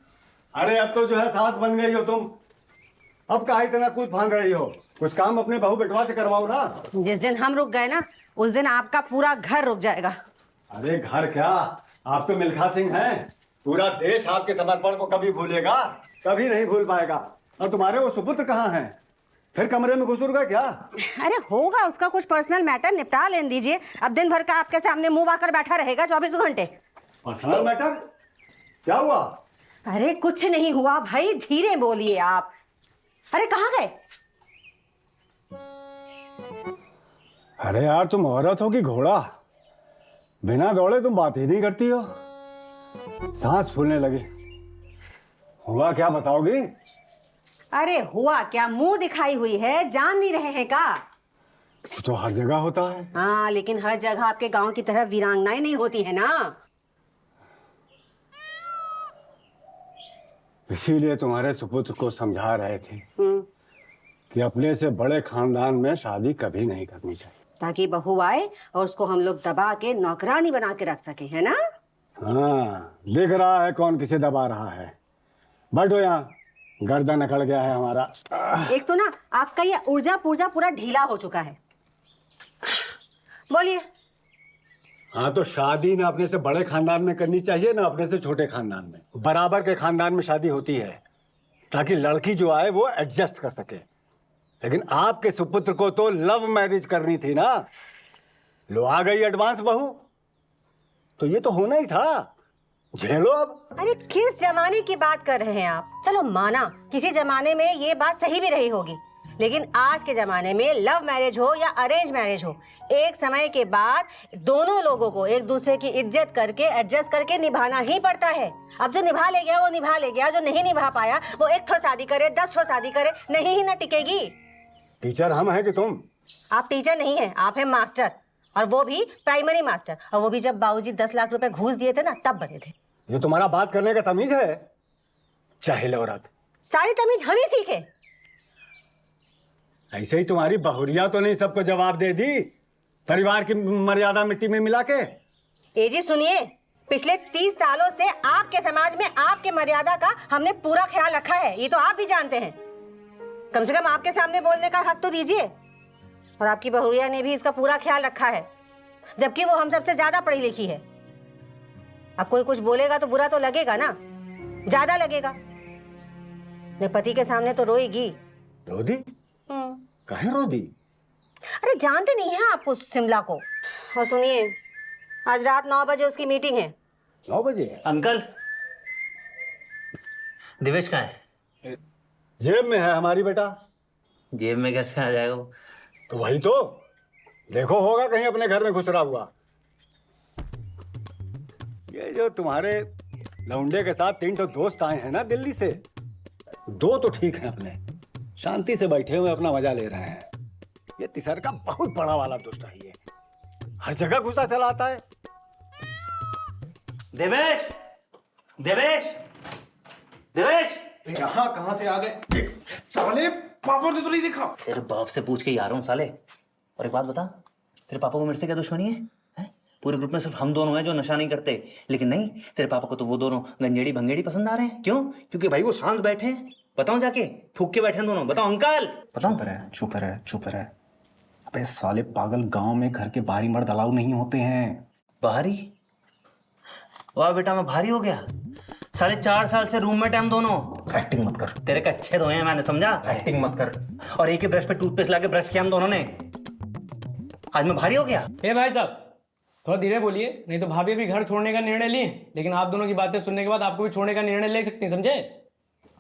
अरे अब तो जो है सास बन गई हो तुम। अब काहे इतना कुछ फांद रही हो? कुछ काम अपने बहू बेटवा से करवाओ ना। जिस दिन हम रुक गए ना, उस दिन आपका पूरा घर रुक जाएगा। अरे घर क्या, आप तो मिल्खा सिंह हैं। पूरा देश आपके समर्पण को कभी भूलेगा? कभी नहीं भूल पाएगा। और तुम्हारे वो सुपुत्र कहाँ हैं? फिर कमरे में घुसूर गए क्या? अरे होगा, उसका कुछ पर्सनल मैटर निपटा लेने दीजिए। अब दिन भर का आपके सामने मुंह बाकर बैठा रहेगा 24 घंटे। Personal matter? क्या हुआ? अरे कुछ नहीं हुआ भाई, धीरे बोलिए आप। अरे कहाँ गए? अरे यार, तुम औरत हो कि घोड़ा? बिना दौड़े तुम बात ही नहीं करती हो। सांस फूलने लगी। हुआ क्या बताओगी? अरे हुआ क्या, मुंह दिखाई हुई है, जान नहीं रहे हैं का? तो हर जगह होता है। हाँ, लेकिन हर जगह आपके गांव की तरह वीरांगनाएं नहीं होती है ना। इसीलिए तुम्हारे सुपुत्र को समझा रहे थे कि अपने से बड़े खानदान में शादी कभी नहीं करनी चाहिए, ताकि बहू आए और उसको हम लोग दबा के नौकरानी बना के रख सके, है ना? हाँ, दिख रहा है कौन किसे दबा रहा है। बैठो यहाँ, गर्दन अकड़ गया है हमारा। एक तो ना आपका ये ऊर्जा पूर्जा पूरा ढीला हो चुका है। बोलिए। हाँ, तो शादी ना अपने से बड़े खानदान में करनी चाहिए ना अपने से छोटे खानदान में। बराबर के खानदान में शादी होती है ताकि लड़की जो आए वो एडजस्ट कर सके। लेकिन आपके सुपुत्र को तो लव मैरिज करनी थी ना। लो आ गई एडवांस बहू, तो ये तो होना ही था। झेलो अब। अरे किस जमाने की बात कर रहे हैं आप? चलो माना किसी जमाने में ये बात सही भी रही होगी, लेकिन आज के जमाने में लव मैरिज हो या अरेंज मैरिज हो, एक समय के बाद दोनों लोगों को एक दूसरे की इज्जत करके एडजस्ट करके निभाना ही पड़ता है। अब जो निभा ले गया वो निभा ले गया, जो नहीं निभा पाया वो 1 ठो शादी करे 10 ठो शादी करे, नहीं ही ना टिकेगी। टीचर हम हैं कि तुम? आप टीचर नहीं है, आप है मास्टर, और वो भी प्राइमरी मास्टर। और वो भी जब बाबूजी 10 लाख रुपए घूस दिए थे ना, तब बने थे। ये तुम्हारा बात करने का तमीज है? चाहिए औरत, सारी तमीज हम ही सीखे। ऐसे ही तुम्हारी बहुरिया तो नहीं सबको जवाब दे दी, परिवार की मर्यादा मिट्टी में मिला के। ए जी सुनिए, पिछले 30 सालों से आपके समाज में आपके मर्यादा का हमने पूरा ख्याल रखा है, ये तो आप भी जानते हैं। कम से कम आपके सामने बोलने का हक तो दीजिए। और आपकी बहुरिया ने भी इसका पूरा ख्याल रखा है, जबकि वो हम सबसे ज्यादा पढ़ी लिखी है। अब कोई कुछ बोलेगा तो बुरा तो लगेगा ना, ज्यादा लगेगा। अपने पति के सामने तो रोएगी। रोदी? काहे रोदी? अरे जानते नहीं हैं आप उस शिमला को। और सुनिए, आज रात 9 बजे उसकी मीटिंग है। 9 बजे? अंकल, दिवेश कहाँ है? जेब में है हमारी बेटा। जेब में कैसे आ जाएगा वो? तो वही तो, देखो होगा कहीं अपने घर में घुसरा हुआ। ये जो तुम्हारे लौंडे के साथ 3 तो दोस्त आए हैं ना दिल्ली से, 2 तो ठीक हैं, अपने शांति से बैठे हुए अपना मजा ले रहे हैं। ये तीसर का बहुत बड़ा वाला दोस्त है, ये हर जगह घुसा चला आता है। देवेश, देवेश, देवेश, यहाँ कहाँ से आ गए साले? पापा ने तो नहीं देखा। तेरे बाप से पूछ के ही आ रहा हूँ साले। और एक बात बता, तेरे पापा को मेरे से क्या दुश्मनी है? पूरे ग्रुप में सिर्फ हम दोनों हैं जो नशा नहीं करते, लेकिन नहीं, तेरे पापा को तो वो दोनों गंजेड़ी भंगेड़ी पसंद आ रहे हैं। क्यों? क्योंकि भाई वो शांत बैठे हैं। बताओ जाके, थूक के बैठे हैं दोनों। बताओ अंकल, बताओ। चुप रहे, चुप रहे। अबे साले पागल, गांव में घर के बाहरी मर्द अलाउ नहीं होते हैं। बाहरी? वाह बेटा, मैं भारी हो गया। साले 4 साल से रूममेट हैं हम दोनों। एक्टिंग मत कर। तेरे कच्चे धोए हैं मैंने, समझा? एक्टिंग मत कर। और एक ही ब्रश पे टूथपेस्ट लाके ब्रश किया हम दोनों ने। आज मैं भारी हो गया। ए भाई साहब, थोड़ा धीरे बोलिए, नहीं तो भाभी भी घर छोड़ने का निर्णय लिए, लेकिन आप दोनों की बातें सुनने के बाद आपको भी छोड़ने का निर्णय ले सकती हैं, समझे?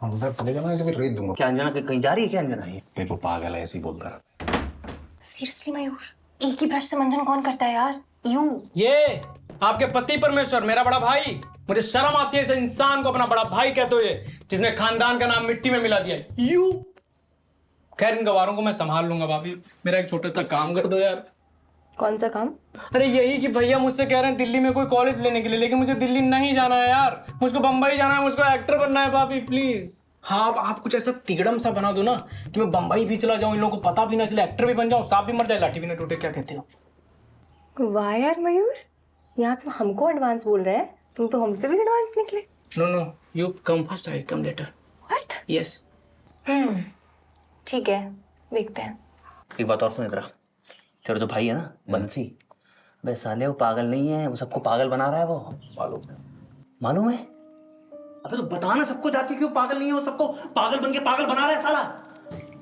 अंदर चलेगा ना कि रेत दूंगा। क्या अंजना कहीं जा रही है? क्या अंजना है? वो पागल है, ऐसे ही बोलता रहता है। सीरियसली मयूर, एक ही ब्रश से मंजन कौन करता है यार? यू। ये आपके पति परमेश्वर, मेरा बड़ा भाई। मुझे शर्म आती है इस इंसान को अपना बड़ा भाई कहते हुए, जिसने खानदान का नाम मिट्टी में मिला दिया। यू। खैर, इन गवारों को मैं संभाल लूंगा भाभी। मेरा एक छोटा सा काम कर दो यार। कौन सा काम? अरे यही कि भैया मुझसे कह रहे हैं दिल्ली में कोई कॉलेज लेने के लिए, लेकिन मुझे दिल्ली नहीं जाना है यार। मुझको बंबई जाना है, मुझको एक्टर बनना है भाभी, प्लीज। हाँ, आप कुछ ऐसा तिगड़म सा बना दो ना कि मैं बंबई भी चला जाऊं, इन लोगों को पता भी ना चले, एक्टर भी बन जाऊं, सांप भी मर जाए, लाठी भी ना टूटे। क्या कहते हो? वाह यार मयूर, यहाँ से हमको एडवांस बोल रहे हैं, तुम तो हमसे भी एडवांस निकले। No no, you come first, I come later. What? Yes. ठीक है, देखते हैं। एक बात और सुन इधर। तेरा जो भाई है ना बंसी, बे साले वो पागल नहीं है, वो सबको पागल बना रहा है। वो मालूम है? मालूम है? अबे तो बताना सबको जाके क्यों पागल नहीं है, वो सबको पागल बन के पागल बना रहा है साला।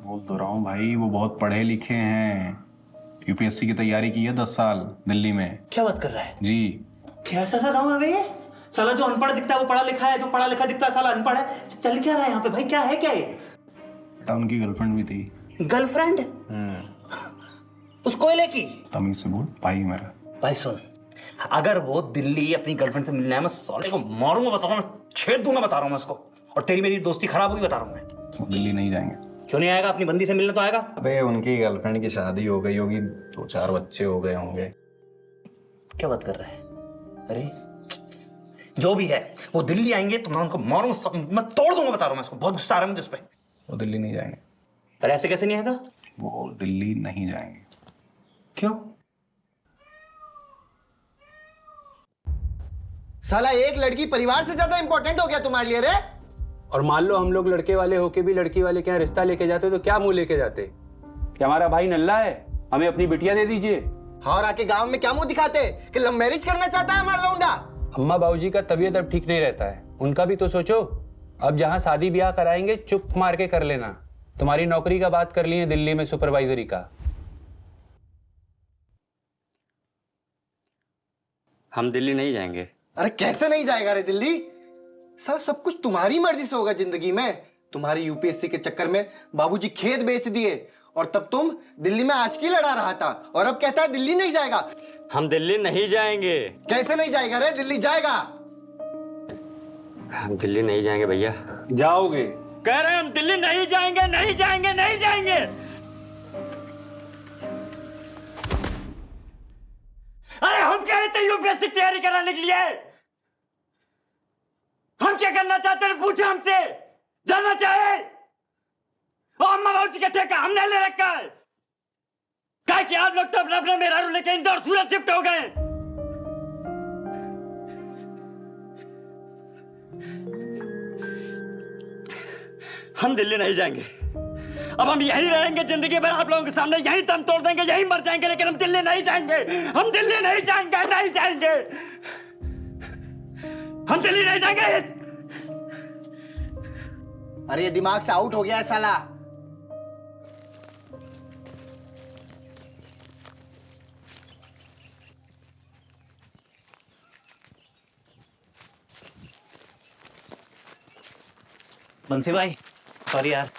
बोल तो रहा हूँ भाई, वो बहुत पढ़े लिखे हैं। यूपीएससी की तैयारी की है 10 साल दिल्ली में। क्या बात कर रहा है? जी। कैसा सा गाँव है बे ये? साला जो अनपढ़ दिखता है वो पढ़ा लिखा है, जो पढ़ा लिखा दिखता है साला अनपढ़ है। चल क्या रहा है यहाँ पे भाई? क्या है क्या ये? बेटा उनकी गर्लफ्रेंड भी थी। गर्लफ्रेंड? उस कोयले की? तमीज से बोल, भाई मेरा। भाई सुन, अगर वो दिल्ली अपनी गर्लफ्रेंड से मिलने आया, मैं साले को मारूंगा, बता रहा हूँ, छेद दूंगा, बता रहा हूँ मैं उसको। और तेरी मेरी दोस्ती खराब होगी, बता रहा हूँ मैं। वो दिल्ली नहीं जाएंगे। क्यों नहीं आएगा? अपनी बंदी से मिलने तो आएगा। अबे उनकी गर्लफ्रेंड की शादी हो गई होगी, 2-4 बच्चे हो गए होंगे। क्या बात कर रहा है? अरे जो भी है, वो दिल्ली आएंगे तो मैं उनको मारूंगा, मैं तोड़ दूंगा, बता रहा हूँ मैं उसको। बहुत गुस्सा आ रहा है मुझे उस पर। वो दिल्ली नहीं जाएंगे। अरे ऐसे कैसे नहीं आएगा? वो दिल्ली नहीं जाएंगे। क्यों? साला एक लड़की परिवार से ज्यादा इंपॉर्टेंट हो गया तुम्हारे लिए रे? और मान लो हम लोग लड़के वाले होके भी लड़की वाले के यहाँ रिश्ता लेके जाते तो क्या मुंह लेके जाते? क्या हमारा भाई नल्ला है? हमें अपनी बिटिया दे दीजिए। हाँ, और आके गांव में क्या मुंह दिखाते कि लव मैरिज करना चाहता है हमारा लौंडा? अम्मा बाबूजी का तबीयत अब ठीक नहीं रहता है, उनका भी तो सोचो। अब जहाँ शादी ब्याह कराएंगे चुप मार के कर लेना। तुम्हारी नौकरी का बात कर लिए दिल्ली में, सुपरवाइजरी का। हम दिल्ली नहीं जाएंगे। अरे कैसे नहीं जाएगा रे दिल्ली? सर सब कुछ तुम्हारी मर्जी से होगा जिंदगी में। तुम्हारी यूपीएससी के चक्कर में बाबूजी खेत बेच दिए और तब तुम दिल्ली में आशिकी लड़ा रहा था और अब कहता है दिल्ली नहीं जाएगा। हम दिल्ली नहीं जाएंगे। कैसे नहीं जाएगा रे? दिल्ली जाएगा। हम दिल्ली नहीं जाएंगे भैया। जाओगे? कह रहे हैं हम दिल्ली नहीं जाएंगे, नहीं जाएंगे, नहीं जाएंगे। अरे हम क्या इतनी यूपीएससी की तैयारी कराने के लिए? हम क्या करना चाहते हैं पूछे हमसे? जानना चाहे? और अम्मा बाबूजी का ठेका हमने ले रखा है। क्या कि आप लोग तो अपना अपना मेरा लेके इंदौर सूरत शिफ्ट हो गए। हम दिल्ली नहीं जाएंगे। अब हम यहीं रहेंगे जिंदगी भर, आप लोगों के सामने यहीं दम तोड़ देंगे, यहीं मर जाएंगे, लेकिन हम दिल्ली नहीं जाएंगे। हम दिल्ली नहीं जाएंगे, नहीं जाएंगे। हम दिल्ली नहीं जाएंगे। अरे ये दिमाग से आउट हो गया है साला। बंसी भाई सॉरी यार।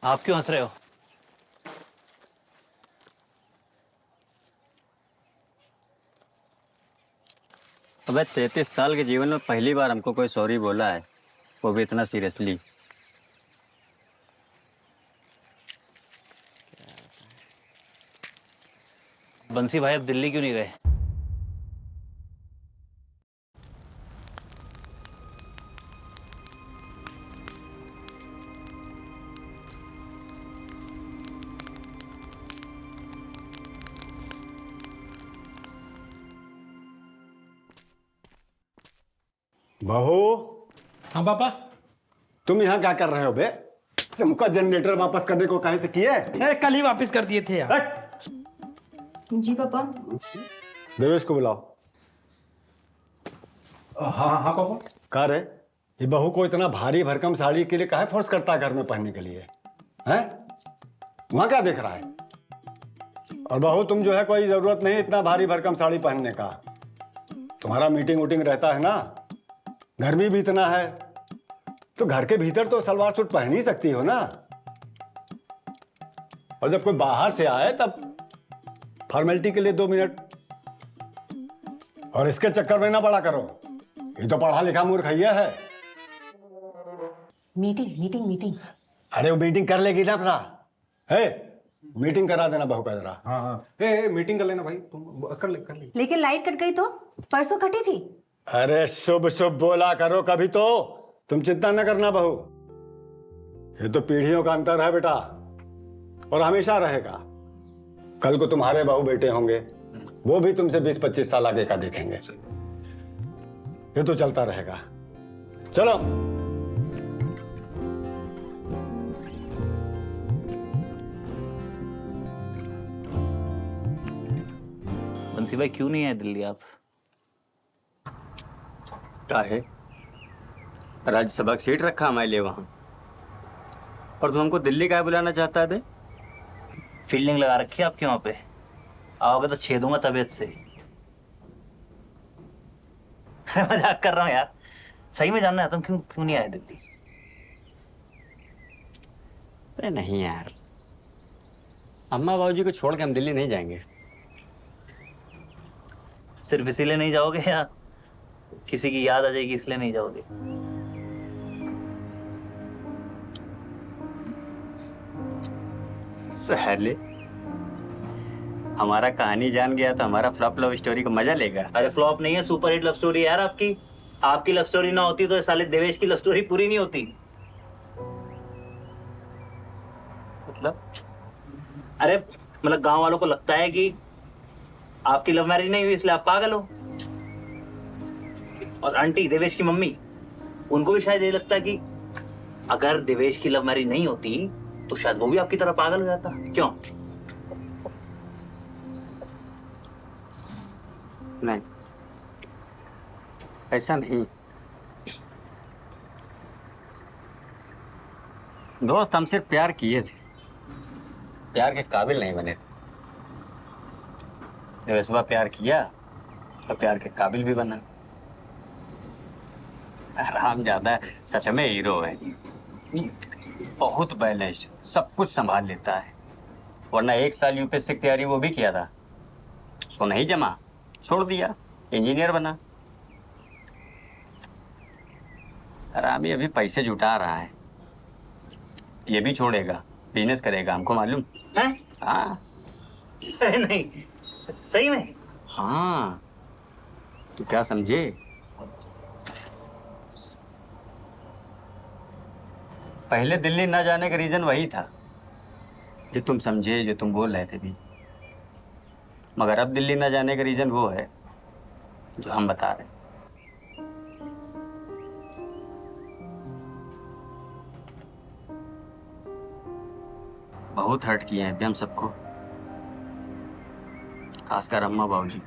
आप क्यों हंस रहे हो? अबे 33 साल के जीवन में पहली बार हमको कोई सॉरी बोला है, वो भी इतना सीरियसली। बंसी भाई अब दिल्ली क्यों नहीं गए? बहू। हाँ पापा। तुम यहाँ क्या कर रहे हो बे? तुमका जनरेटर वापस करने को कहे थे किए? अरे कल ही वापस कर दिए थे यार। जी पापा। देवेश को बुलाओ। हाँ हाँ पापा। कह रहे ये बहू को इतना भारी भरकम साड़ी के लिए काहे फोर्स करता है घर में पहनने के लिए? हैं? वहां क्या देख रहा है? और बहू तुम जो है कोई जरूरत नहीं इतना भारी भरकम साड़ी पहनने का। तुम्हारा मीटिंग वूटिंग रहता है ना, गर्मी भी इतना है, तो घर के भीतर तो सलवार सूट पहन ही सकती हो ना। और जब कोई बाहर से आए तब फॉर्मेलिटी के लिए 2 मिनट। और इसके चक्कर में ना बड़ा करो, ये तो पढ़ा लिखा मूर्ख है। Meeting meeting meeting. अरे वो मीटिंग कर लेगी ना अपना। है मीटिंग करा देना बहू का जरा। हाँ हाँ ए मीटिंग कर लेना भाई, तुम कर ले। लेकिन लाइट कट गई तो परसों कटी थी। अरे शुभ शुभ बोला करो कभी तो, तुम चिंता न करना बहू। ये तो पीढ़ियों का अंतर है बेटा, और हमेशा रहेगा। कल को तुम्हारे बहू बेटे होंगे, वो भी तुमसे 20-25 साल आगे का देखेंगे। ये तो चलता रहेगा। चलो बंसी भाई क्यों नहीं आए दिल्ली आप? क्या है? राज्यसभा की सीट रखा हमारे लिए वहां, और तुम हमको दिल्ली का बुलाना चाहता है? फील्डिंग लगा रखी है आपके वहां पे, आओगे तो छेदूंगा तबीयत से। मजाक कर रहा हूँ यार, सही में जानना है तुम क्यों क्यों नहीं आए दिल्ली? अरे नहीं यार, अम्मा बाबूजी को छोड़ के हम दिल्ली नहीं जाएंगे। सिर्फ इसीलिए नहीं जाओगे या किसी की याद आ जाएगी इसलिए नहीं जाओगे? सहले हमारा कहानी जान गया तो हमारा फ्लॉप लव स्टोरी को मजा लेगा। अरे फ्लॉप नहीं है, सुपर हिट लव स्टोरी है यार आपकी। आपकी लव स्टोरी ना होती तो साले देवेश की लव स्टोरी पूरी नहीं होती। मतलब? अरे मतलब गांव वालों को लगता है कि आपकी लव मैरिज नहीं हुई इसलिए आप पागल हो, और आंटी देवेश की मम्मी उनको भी शायद ये लगता है कि अगर देवेश की लव मैरिज नहीं होती तो शायद वो भी आपकी तरह पागल हो जाता। क्यों? नहीं, ऐसा नहीं। दोस्त हम सिर्फ प्यार किए थे, प्यार के काबिल नहीं बने थे। जब इस बार प्यार किया तो प्यार के काबिल भी बना। राम ज्यादा सच में हीरो है, बहुत बैलेंस्ड, सब कुछ संभाल लेता है। वरना 1 साल यूपीएससी की तैयारी वो भी किया था, उसको नहीं जमा, छोड़ दिया, इंजीनियर बना। रामी अभी पैसे जुटा रहा है, ये भी छोड़ेगा, बिजनेस करेगा, हमको मालूम है। हाँ। अरे नहीं, सही में? हाँ, तू क्या समझे? पहले दिल्ली ना जाने का रीजन वही था जो तुम समझे, जो तुम बोल रहे थे भी। मगर अब दिल्ली ना जाने का रीजन वो है जो हम बता रहे हैं। बहुत हर्ट किए हैं अभी हम सबको, खासकर अम्मा बाबूजी को।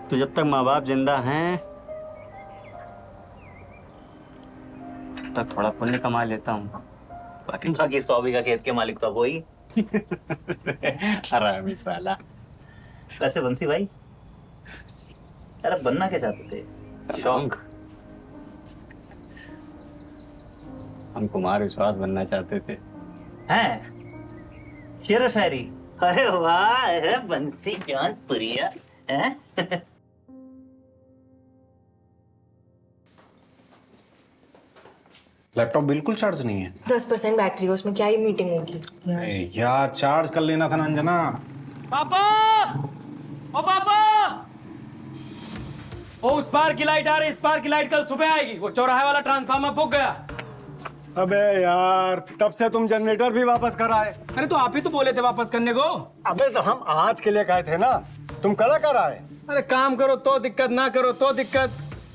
तो जब तक माँ बाप जिंदा हैं तब थोड़ा पुण्य कमा लेता हूँ, बाकी 100 बीघा खेत के मालिक तो वही। हरामी साला। वैसे बंसी भाई, अरे बनना क्या चाहते थे? शौक, हम कुमार विश्वास बनना चाहते थे। हैं? शेर व शायरी? अरे वाह, है बंसी जान पुरिया। हैं? लैपटॉप बिल्कुल चार्ज नहीं है। 10% बैटरी है उसमें, क्या ही मीटिंग होगी। अरे यार चार्ज कर लेना था ना अंजना। पापा, ओ पापा, ओ उस पार की लाइट आ रही, इस पार की लाइट कल सुबह आएगी। वो चौराहे वाला ट्रांसफार्मर फूक गया। अबे यार, तब से तुम जनरेटर भी वापस कराए। अरे तो आप ही तो बोले थे वापस करने को। अबे तो हम आज के लिए कहे थे ना, तुम कल कराए। अरे काम करो तो दिक्कत, ना करो तो दिक्कत।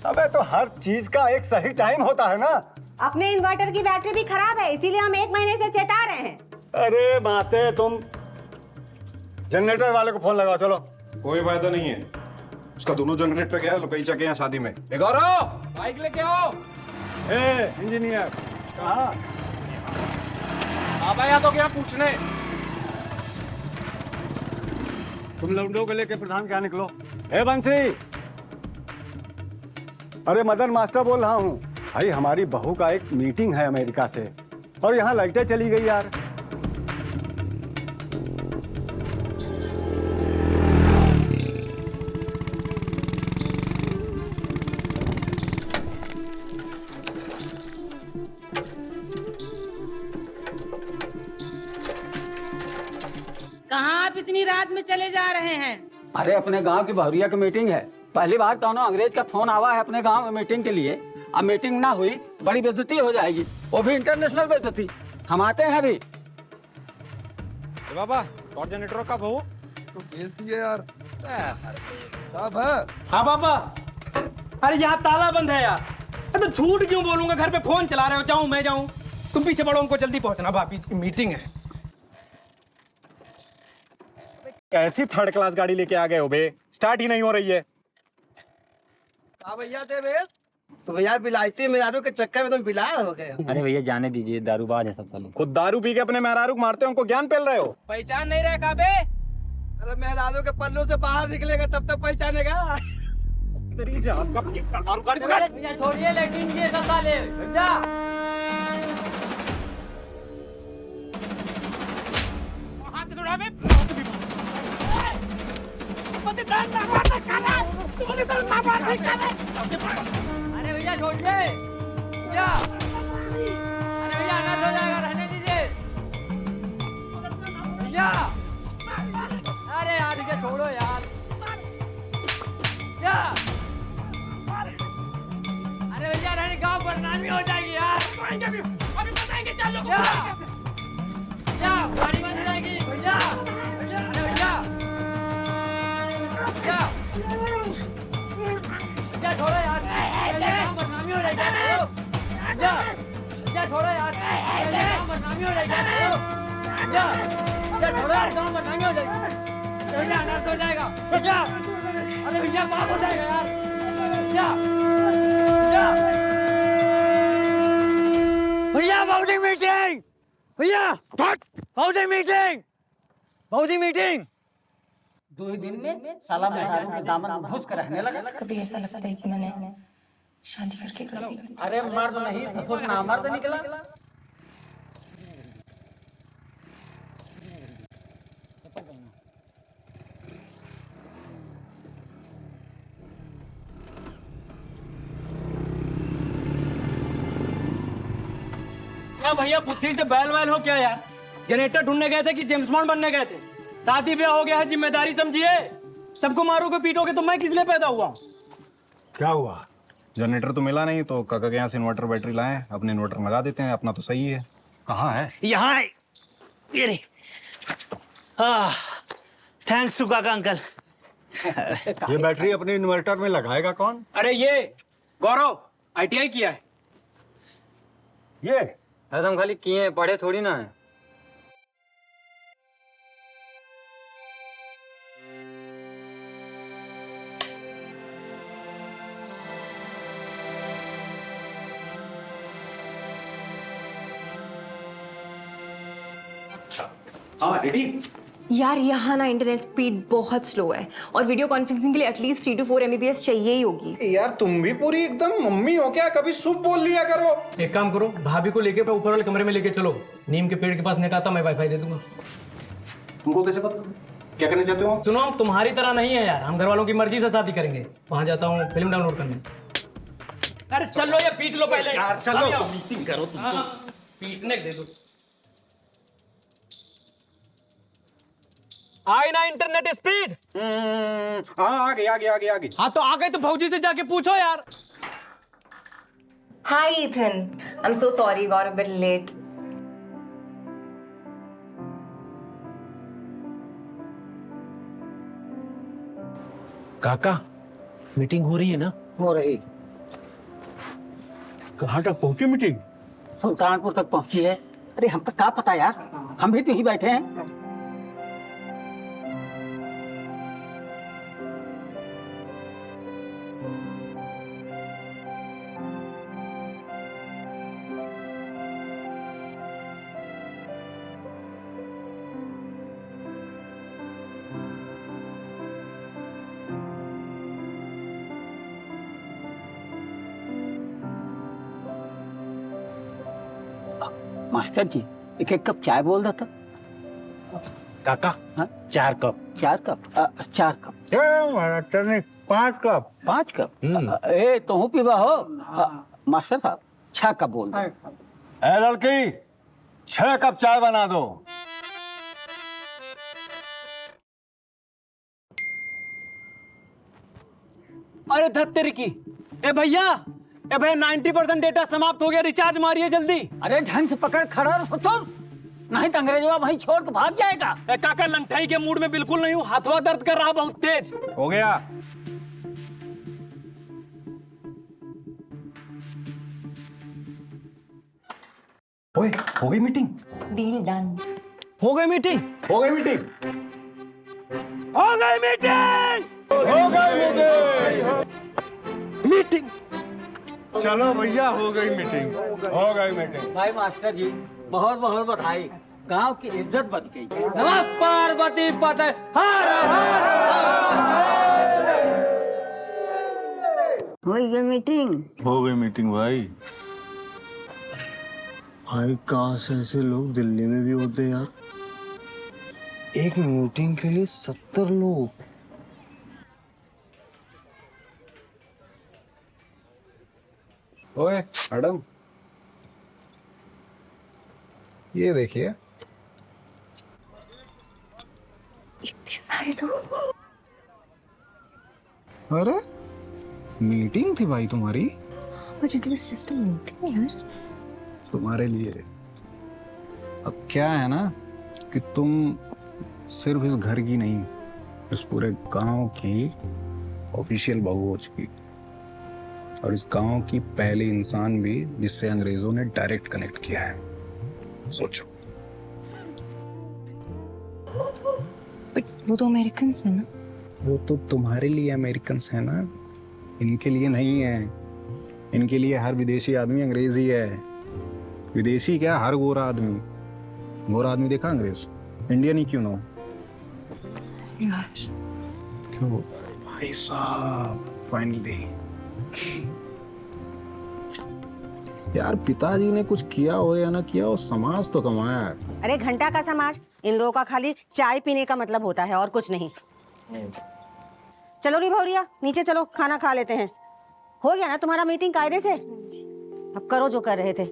अबे तो हर चीज का एक सही टाइम होता है ना। अपने इन्वर्टर की बैटरी भी खराब है, इसीलिए हम 1 महीने से चेता रहे हैं। अरे बातें, तुम जनरेटर वाले को फोन लगाओ। चलो। कोई फायदा नहीं है, उसका दोनों जनरेटर गया, लुकई चके हैं शादी में। गौरव, बाइक लेके आओ। ए इंजीनियर, कहाँ? आप आया तो क्या पूछने? तुम लौंडों को लेके प्रधान क्या निकलो। ए बंसी, अरे मदन मास्टर बोल रहा हूँ। भाई हमारी बहू का एक मीटिंग है अमेरिका से, और यहाँ लाइटें चली गई यार। कहाँ आप इतनी रात में चले जा रहे हैं? अरे अपने गांव की बहुरिया की मीटिंग है। पहली बार दोनों अंग्रेज का फोन आवा है अपने गांव में मीटिंग के लिए। अब मीटिंग ना हुई तो बड़ी बेइज्जती हो जाएगी, वो भी इंटरनेशनल बेइज्जती। हम आते हैं अभी। बाबा, और जनरेटर कब हो? तो भेज दिए यार। हाँ पापा, अरे यहाँ ताला बंद है यार। तो झूठ क्यों बोलूंगा, घर पे फोन चला रहे हो। जाऊं मैं जाऊं? तुम पीछे पड़ो, हमको जल्दी पहुंचना, भाभी की मीटिंग है। कैसी थर्ड क्लास गाड़ी लेके आ गए हो बे? स्टार्ट ही नहीं हो रही है। भैया थे बेस, तो भैया बिलायती मेहरारू के चक्कर में तुम बिलाया हो गए। अरे भैया जाने दीजिए, दारूबाज है सब लोग। खुद दारू पी के अपने मेहरारू को मारते हो, उनको ज्ञान पेल रहे हो। पहचान नहीं रहे काबे? अरे मेहरारू के पल्लू से बाहर निकलेगा तब तक पहचानेगा। तेरी जान का दारू गाड़ी भैया छोड़िए, लेकिन ये सब साले भैया। हाथ छोड़ा बे। अरे भैया छोड़िए भैया। अरे भैया अनाथ हो जाएगा, रहने दीजिए भैया। अरे यार इसे छोड़ो यार भैया। अरे भैया रहने, गाँव बदनामी हो जाएगी यार। अभी बताएंगे, चलो भैया, गाड़ी बंद हो जाएगी भैया। अरे भैया भैया भैया छोड़ो यार, काम बदनामी हो रही है। भैया भैया छोड़ो यार, काम बदनामी हो रही है। भैया भैया छोड़ो यार, काम बदनामी हो जाएगी। भैया अनर्थ हो जाएगा भैया। अरे भैया पाप हो जाएगा यार भैया। भैया भैया बाउदी मीटिंग, भैया बाउदी मीटिंग, बाउदी मीटिंग। 2 दिन में साला मेहरारू के दामन में घुस कर रहने लगा। कभी ऐसा लगता है कि मैंने शादी करके गलती कर दी। अरे मर्द नहीं, ससुर नामर्द निकला। क्या भैया बुद्धि से बैल वैल हो क्या यार? जनरेटर ढूंढने गए थे कि जेम्स बॉन्ड बनने गए थे? शादी ब्याह हो गया है, जिम्मेदारी समझिए। सबको मारोगे पीटोगे तो मैं किस लिए पैदा हुआ हूँ? क्या हुआ? जनरेटर तो मिला नहीं, तो काका के यहाँ से इन्वर्टर बैटरी लाए, अपने इन्वर्टर में लगा देते हैं, अपना तो सही है। कहाँ है? यहाँ है ये रे। थैंक्स टू काका अंकल। ये बैटरी अपने इन्वर्टर में लगाएगा कौन? अरे ये गौरव, ITI किया है। ये हम खाली किए हैं, पढ़े थोड़ी ना है। हाँ रेडी। यार यहाँ ना इंटरनेट स्पीड बहुत स्लो है और वीडियो कॉन्फ्रेंसिंग के लिए एटलीस्ट 3 to 4 MBPS चाहिए ही होगी। यार तुम भी पूरी एकदम मम्मी हो क्या, कभी सुप बोल लिया करो। एक काम करो, भाभी को लेके ऊपर वाले कमरे में लेके चलो, नीम के पेड़ के पास नेट आता, मैं वाईफाई दे दूंगा। तुमको कैसे पता, क्या करने चाहते हो? सुनो, हम तुम्हारी तरह नहीं है यार, हम घर वालों की मर्जी से शादी करेंगे। वहां जाता हूँ फिल्म डाउनलोड करने। अरे चलो या पीट लो पहले यार, चलो मीटिंग करो तुम। पीटने दे दो। आई ना इंटरनेट स्पीड? हाँ आ गई। हाँ तो आ गए तो भौजी से जाके पूछो यार। Hi Ethan, I'm so sorry, got a bit late. काका मीटिंग हो रही है ना? हो रही। कहाँ तक पहुंची मीटिंग? सुल्तानपुर तक पहुंची है। अरे हम तक क्या पता यार, हम भी तो यहीं बैठे हैं। मास्टर जी एक कप चाय बोल देता। काका हाँ? 4 cup. 4 cup? 4 cup. 5 cup. 5 cup? ए तो पीवा हो मास्टर साहब, 6 कप बोल दो। ए लड़की 6 कप चाय बना दो। अरे धत्तेरी की, ए भैया 90% डेटा समाप्त हो गया, रिचार्ज मारिए जल्दी। अरे ढंग से पकड़ खड़ा रहो ससुर, नहीं तो अंग्रेजवा वहीं छोड़ के भाग जाएगा। काका लंठाई के मूड में बिल्कुल नहीं हूँ, हाथवा दर्द कर रहा बहुत तेज। हो गया। ओए हो गई मीटिंग? Deal done. हो गई मीटिंग? हो गई मीटिंग? हो गई मीटिंग? हो गई मीटिंग? चलो भैया हो गई मीटिंग। हो गई मीटिंग। भाई मास्टर जी बहुत बहुत बधाई, गांव की इज्जत बच गई। नमः पार्वती पते हर हर। हो गई मीटिंग? हो गई मीटिंग भाई। भाई कहाँ से ऐसे लोग दिल्ली में भी होते यार? एक मीटिंग के लिए 70 लोग। ओए मैडम, ये देखिए। इतने सारे लोग। अरे मीटिंग थी भाई तुम्हारी? But it was just a meeting यार। तुम्हारे लिए। अब क्या है ना कि तुम सिर्फ इस घर की नहीं, इस पूरे गांव की ऑफिशियल बहू हो चुकी, और इस गांव की पहली इंसान भी जिससे अंग्रेजों ने डायरेक्ट कनेक्ट किया है। सोचो। But वो तो अमेरिकन्स है ना? वो तो तुम्हारे लिए अमेरिकन्स है ना, इनके लिए नहीं है। इनके लिए हर विदेशी आदमी अंग्रेज ही है। विदेशी क्या, हर गोरा आदमी। गोरा आदमी देखा अंग्रेज? इंडियन ही क्यों ना हो? यार क्यों भाई साहब, फाइनली यार पिताजी ने कुछ किया हो या ना किया हो, समाज तो कमाया है। अरे घंटा का समाज, इन लोगों का खाली चाय पीने का मतलब होता है और कुछ नहीं। चलो री भौरिया, नीचे चलो, खाना खा लेते हैं। हो गया ना तुम्हारा मीटिंग कायदे से? अब करो जो कर रहे थे।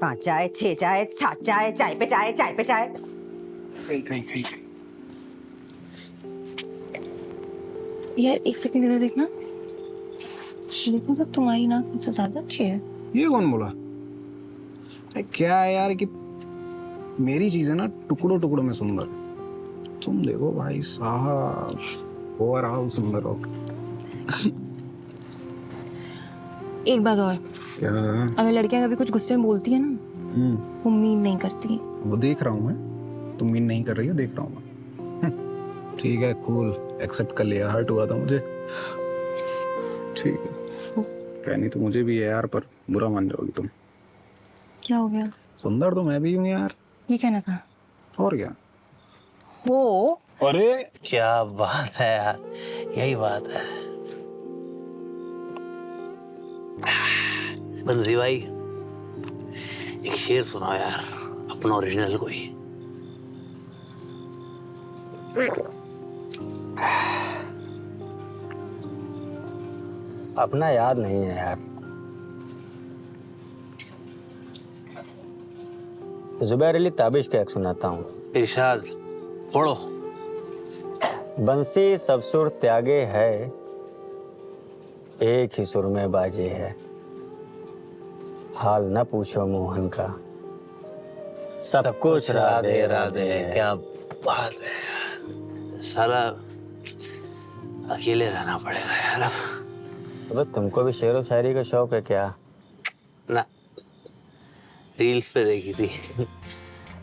5 चाय, 6 चाय, 7 चाय, चाय पे चाय, चाय पे चाय। कहीं। यार एक सेकंड इधर देखना, देखो तो तुम्हारी नाक मुझसे ज्यादा अच्छी है। ये कौन बोला? अरे क्या है यार कि मेरी चीज है ना टुकड़ों टुकड़ों में सुंदर, तुम देखो भाई साहब ओवरऑल सुंदर हो। एक बात और, क्या? अगर लड़कियां कभी कुछ गुस्से में बोलती है ना, वो मीन नहीं करती। वो देख रहा हूँ मैं, तुम मीन नहीं कर रही हो, देख रहा हूँ मैं। ठीक है, कूल, एक्सेप्ट कर लिया। हर्ट हुआ था मुझे, ठीक है। कहनी तो मुझे भी है यार, पर बुरा मान जाओगी तुम। क्या हो गया? सुंदर तो मैं भी हूँ यार। ये कहना था? और क्या हो? अरे क्या बात है यार, यही बात है। बंसी भाई, एक शेर सुनाओ यार, अपना ओरिजिनल कोई। अपना याद नहीं है यार। जुबैर अली ताबिश का एक सुनाता हूँ। इरशाद पढ़ो। बंसी सब सुर त्यागे है, एक ही सुर में बाजे है। हाल न पूछो मोहन का, सब कुछ राधे राधे है। क्या बात है, साला अकेले रहना पड़ेगा यार अब। अबे तुमको भी शेर व शायरी का शौक है क्या? ना, रील्स पे देखी थी,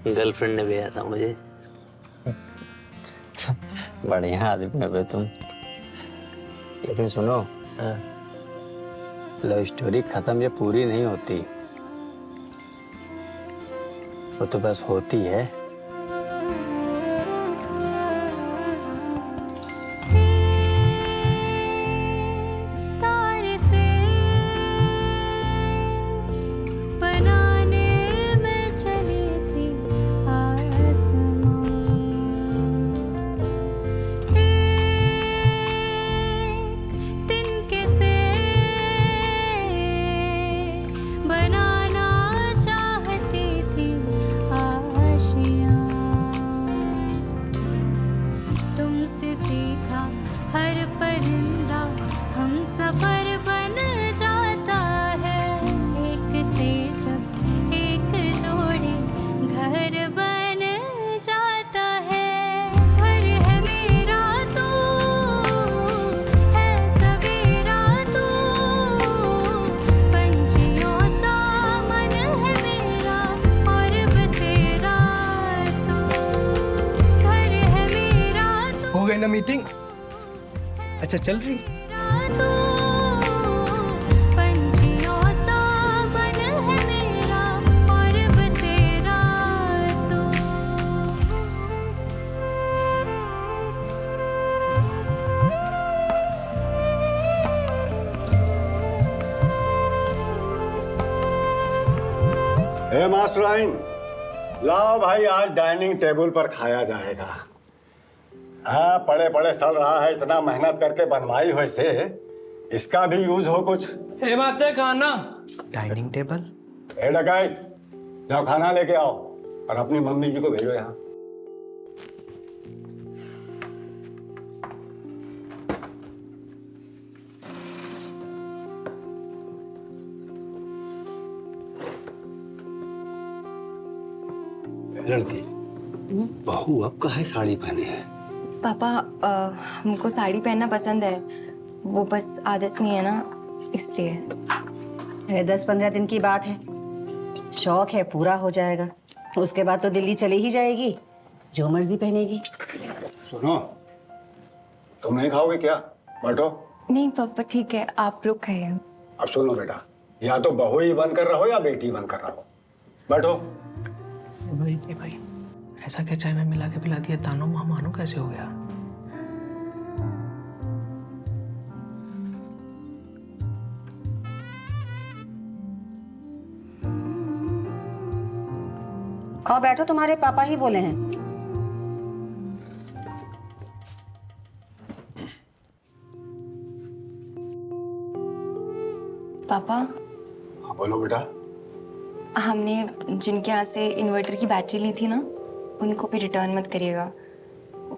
गर्लफ्रेंड ने भेजा था मुझे। बढ़िया आदमी है बे तुम। लेकिन सुनो, लव स्टोरी खत्म ये पूरी नहीं होती, वो तो बस होती है। मीटिंग अच्छा चल रही। हे मास्टराइन, लाओ भाई, आज डाइनिंग टेबल पर खाया जाएगा। हाँ, पड़े पड़े सड़ रहा है, इतना मेहनत करके बनवाई हो इसे, इसका भी यूज हो कुछ। हे बातें खाना डाइनिंग टेबल। ए डकाइत, जाओ खाना लेके आओ और अपनी मम्मी जी को भेजो यहाँ। लड़के, बहू अब का है साड़ी पहने है। पापा, हमको साड़ी पहनना पसंद है, वो बस आदत नहीं है ना, इसलिए। अरे 10-15 दिन की बात है, शौक है पूरा हो जाएगा, उसके बाद तो दिल्ली चली ही जाएगी, जो मर्जी पहनेगी। सुनो, तुम नहीं खाओगे क्या? बैठो। नहीं पापा ठीक है, आप लोग खाइए। अब सुनो बेटा, या तो बहू ही बन कर रहो या बेटी बन कर रहो। बैठो। भाई ऐसा क्या चाय में मिला के पिला दिया? तानो मानो कैसे हो गया? और बैठो, तुम्हारे पापा ही बोले हैं। पापा। हाँ बोलो बेटा। हमने जिनके यहाँ से इन्वर्टर की बैटरी ली थी ना, उनको भी रिटर्न मत करिएगा,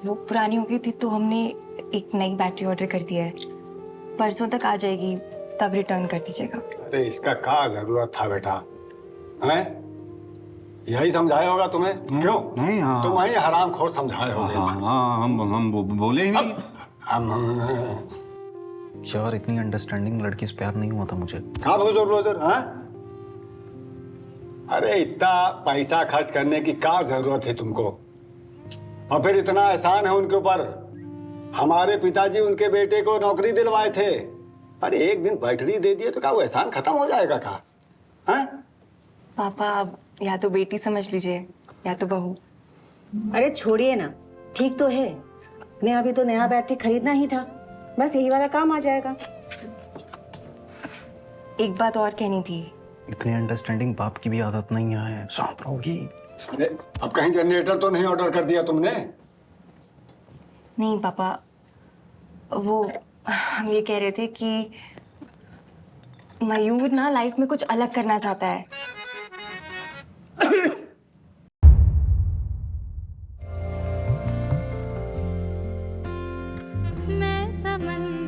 वो पुरानी हो गई थी, तो हमने एक नई बैटरी ऑर्डर कर दिया है, परसों तक आ जाएगी, तब रिटर्न कर दीजिएगा। अरे इसका क्या जरूरत था बेटा? हैं? यही समझाया होगा तुम्हें? क्यों? नहीं, हाँ। तुम वही हरामखोर समझाए होगे। हाँ, हम बोले ही नहीं। यार इतनी अंडरस्टैंडिंग लड़की से प्यार नहीं हुआ था मुझे। कहाँ रोजर? हाँ? अरे इतना पैसा खर्च करने की क्या जरूरत है तुमको? और फिर इतना एहसान है उनके ऊपर। हमारे पिताजी उनके बेटे को नौकरी दिलवाए थे, अरे एक दिन बैटरी दे दिए तो क्या वो एहसान खत्म हो जाएगा क्या? हैं? पापा, अब या तो बेटी समझ लीजिए या तो बहू। अरे छोड़िए ना, ठीक तो है। ने अभी तो नया बैटरी खरीदना ही था, बस यही वाला काम आ जाएगा। एक बात और कहनी थी। इतनी अंडरस्टैंडिंग बाप की भी आदत नहीं है, शांत रहोगी। अब कहीं जनरेटर तो नहीं ऑर्डर कर दिया तुमने? नहीं पापा, वो हम ये कह रहे थे कि मयूर ना लाइफ में कुछ अलग करना चाहता है। मैं समंदर